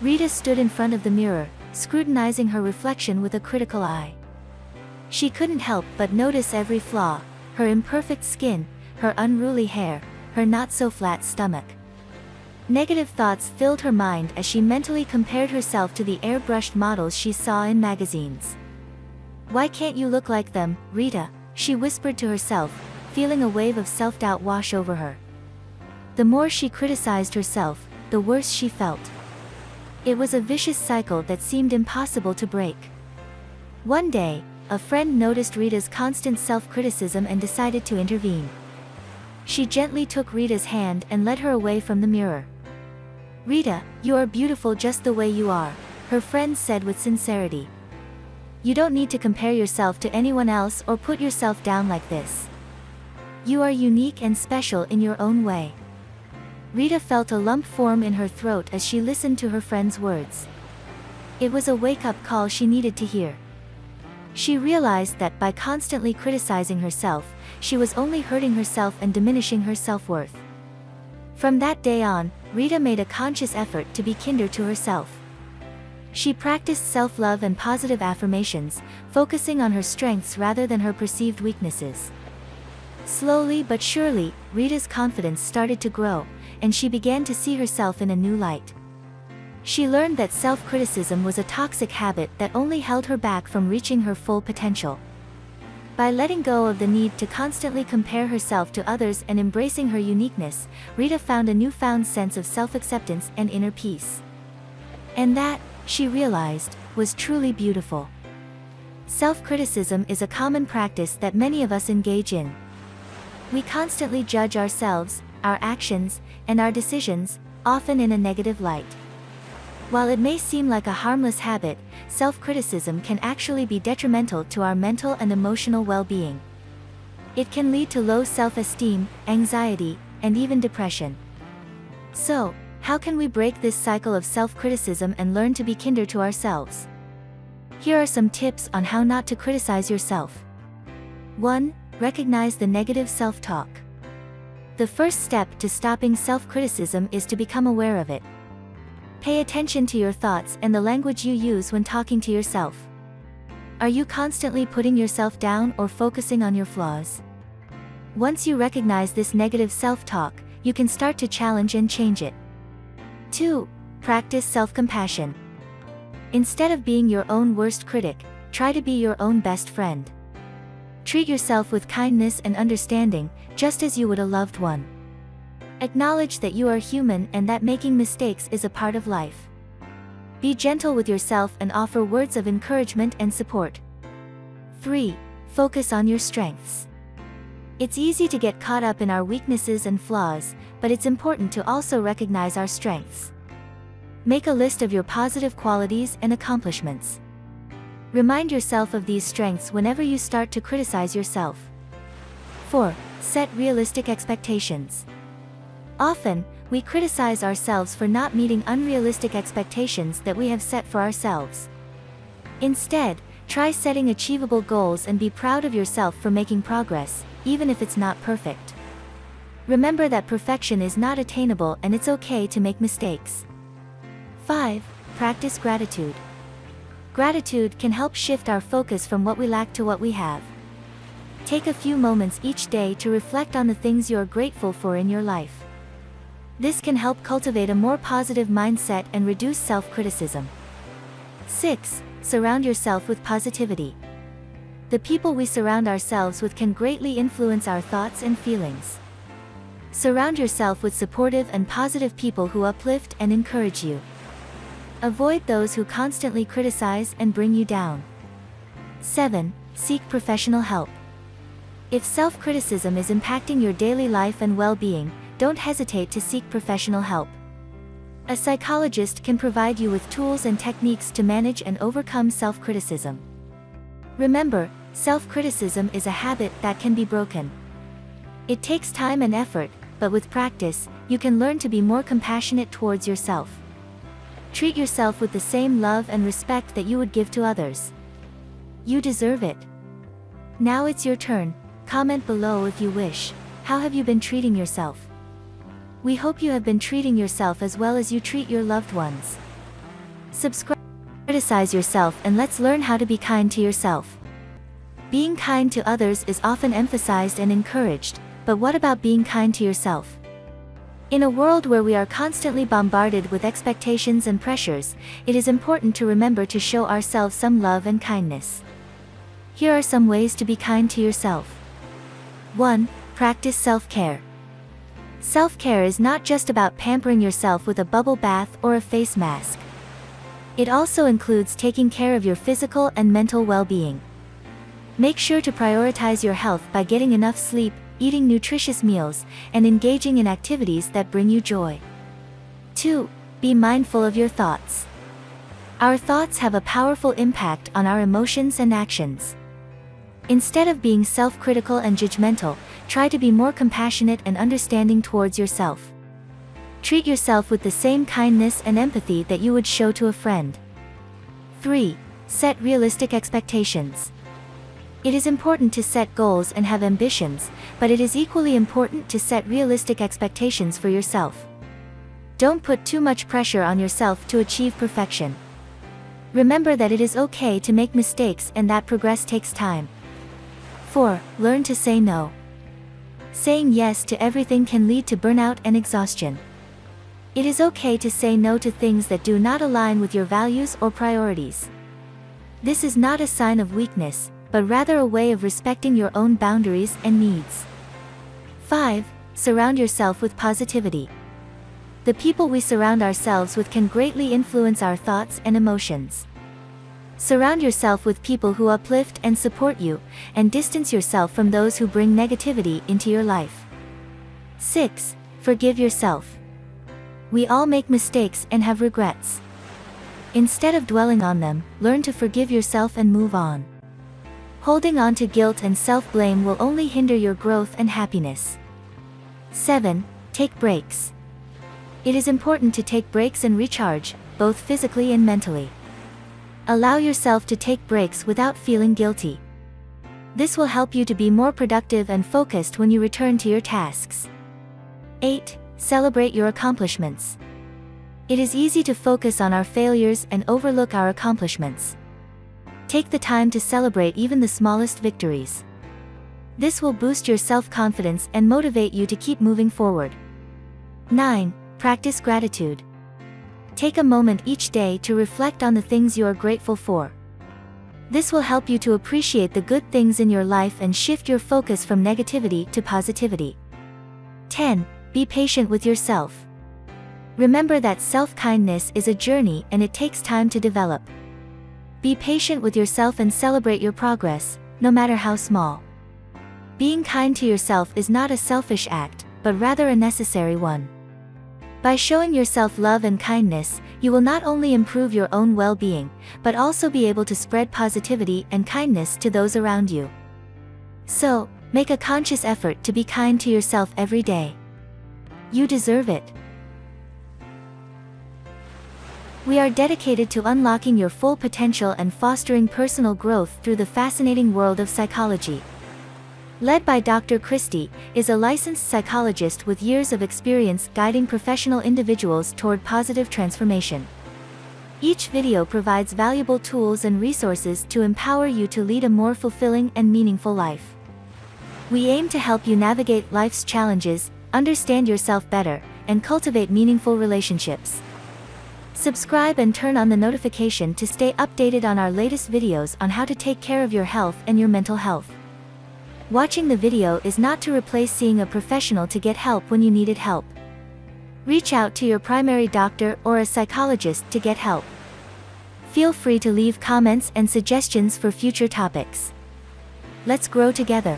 Rita stood in front of the mirror, scrutinizing her reflection with a critical eye. She couldn't help but notice every flaw: her imperfect skin, her unruly hair, her not-so-flat stomach. Negative thoughts filled her mind as she mentally compared herself to the airbrushed models she saw in magazines. "Why can't you look like them, Rita?" she whispered to herself, feeling a wave of self-doubt wash over her. The more she criticized herself, the worse she felt. It was a vicious cycle that seemed impossible to break. One day, a friend noticed Rita's constant self-criticism and decided to intervene. She gently took Rita's hand and led her away from the mirror. "Rita, you are beautiful just the way you are," her friend said with sincerity. "You don't need to compare yourself to anyone else or put yourself down like this. You are unique and special in your own way." Rita felt a lump form in her throat as she listened to her friend's words. It was a wake-up call she needed to hear. She realized that by constantly criticizing herself, she was only hurting herself and diminishing her self-worth. From that day on, Rita made a conscious effort to be kinder to herself. She practiced self-love and positive affirmations, focusing on her strengths rather than her perceived weaknesses. Slowly but surely, Rita's confidence started to grow, and she began to see herself in a new light. She learned that self-criticism was a toxic habit that only held her back from reaching her full potential. By letting go of the need to constantly compare herself to others and embracing her uniqueness, Rita found a newfound sense of self-acceptance and inner peace. And that, she realized, was truly beautiful. Self-criticism is a common practice that many of us engage in. We constantly judge ourselves, our actions, and our decisions, often in a negative light. While it may seem like a harmless habit, self-criticism can actually be detrimental to our mental and emotional well-being. It can lead to low self-esteem, anxiety, and even depression. So, how can we break this cycle of self-criticism and learn to be kinder to ourselves? Here are some tips on how not to criticize yourself. 1. Recognize the negative self-talk. The first step to stopping self-criticism is to become aware of it. Pay attention to your thoughts and the language you use when talking to yourself. Are you constantly putting yourself down or focusing on your flaws? Once you recognize this negative self-talk, you can start to challenge and change it. 2. Practice self-compassion. Instead of being your own worst critic, try to be your own best friend. Treat yourself with kindness and understanding, just as you would a loved one. Acknowledge that you are human and that making mistakes is a part of life. Be gentle with yourself and offer words of encouragement and support. 3. Focus on your strengths. It's easy to get caught up in our weaknesses and flaws, but it's important to also recognize our strengths. Make a list of your positive qualities and accomplishments. Remind yourself of these strengths whenever you start to criticize yourself. 4. Set realistic expectations. Often, we criticize ourselves for not meeting unrealistic expectations that we have set for ourselves. Instead, try setting achievable goals and be proud of yourself for making progress, even if it's not perfect. Remember that perfection is not attainable and it's okay to make mistakes. 5. Practice gratitude. Gratitude can help shift our focus from what we lack to what we have. Take a few moments each day to reflect on the things you are grateful for in your life. This can help cultivate a more positive mindset and reduce self-criticism. 6. Surround yourself with positivity. The people we surround ourselves with can greatly influence our thoughts and feelings. Surround yourself with supportive and positive people who uplift and encourage you. Avoid those who constantly criticize and bring you down. 7. Seek professional help. If self-criticism is impacting your daily life and well-being, don't hesitate to seek professional help. A psychologist can provide you with tools and techniques to manage and overcome self-criticism. Remember, self-criticism is a habit that can be broken. It takes time and effort, but with practice, you can learn to be more compassionate towards yourself. Treat yourself with the same love and respect that you would give to others. You deserve it. Now it's your turn. Comment below if you wish. How have you been treating yourself? We hope you have been treating yourself as well as you treat your loved ones. Subscribe. Criticize yourself and let's learn how to be kind to yourself. Being kind to others is often emphasized and encouraged, but what about being kind to yourself? In a world where we are constantly bombarded with expectations and pressures, it is important to remember to show ourselves some love and kindness. Here are some ways to be kind to yourself. 1. Practice self-care. Self-care is not just about pampering yourself with a bubble bath or a face mask. It also includes taking care of your physical and mental well-being. Make sure to prioritize your health by getting enough sleep, eating nutritious meals, and engaging in activities that bring you joy. 2. Be mindful of your thoughts. Our thoughts have a powerful impact on our emotions and actions. Instead of being self-critical and judgmental, try to be more compassionate and understanding towards yourself. Treat yourself with the same kindness and empathy that you would show to a friend. 3. Set realistic expectations. It is important to set goals and have ambitions, but it is equally important to set realistic expectations for yourself. Don't put too much pressure on yourself to achieve perfection. Remember that it is okay to make mistakes and that progress takes time. 4. Learn to say no. Saying yes to everything can lead to burnout and exhaustion. It is okay to say no to things that do not align with your values or priorities. This is not a sign of weakness, but rather a way of respecting your own boundaries and needs. 5. Surround yourself with positivity. The people we surround ourselves with can greatly influence our thoughts and emotions. Surround yourself with people who uplift and support you, and distance yourself from those who bring negativity into your life. 6. Forgive yourself. We all make mistakes and have regrets. Instead of dwelling on them, learn to forgive yourself and move on. Holding on to guilt and self-blame will only hinder your growth and happiness. 7. Take breaks. It is important to take breaks and recharge, both physically and mentally. Allow yourself to take breaks without feeling guilty. This will help you to be more productive and focused when you return to your tasks. 8. Celebrate your accomplishments. It is easy to focus on our failures and overlook our accomplishments. Take the time to celebrate even the smallest victories. This will boost your self-confidence and motivate you to keep moving forward. 9. Practice gratitude. Take a moment each day to reflect on the things you are grateful for. This will help you to appreciate the good things in your life and shift your focus from negativity to positivity. 10. Be patient with yourself. Remember that self-kindness is a journey and it takes time to develop. Be patient with yourself and celebrate your progress, no matter how small. Being kind to yourself is not a selfish act, but rather a necessary one. By showing yourself love and kindness, you will not only improve your own well-being, but also be able to spread positivity and kindness to those around you. So, make a conscious effort to be kind to yourself every day. You deserve it. We are dedicated to unlocking your full potential and fostering personal growth through the fascinating world of psychology. Led by Dr. Christie, is a licensed psychologist with years of experience guiding professional individuals toward positive transformation. Each video provides valuable tools and resources to empower you to lead a more fulfilling and meaningful life. We aim to help you navigate life's challenges, understand yourself better, and cultivate meaningful relationships. Subscribe and turn on the notification to stay updated on our latest videos on how to take care of your health and your mental health. Watching the video is not to replace seeing a professional to get help when you needed help. Reach out to your primary doctor or a psychologist to get help. Feel free to leave comments and suggestions for future topics. Let's grow together.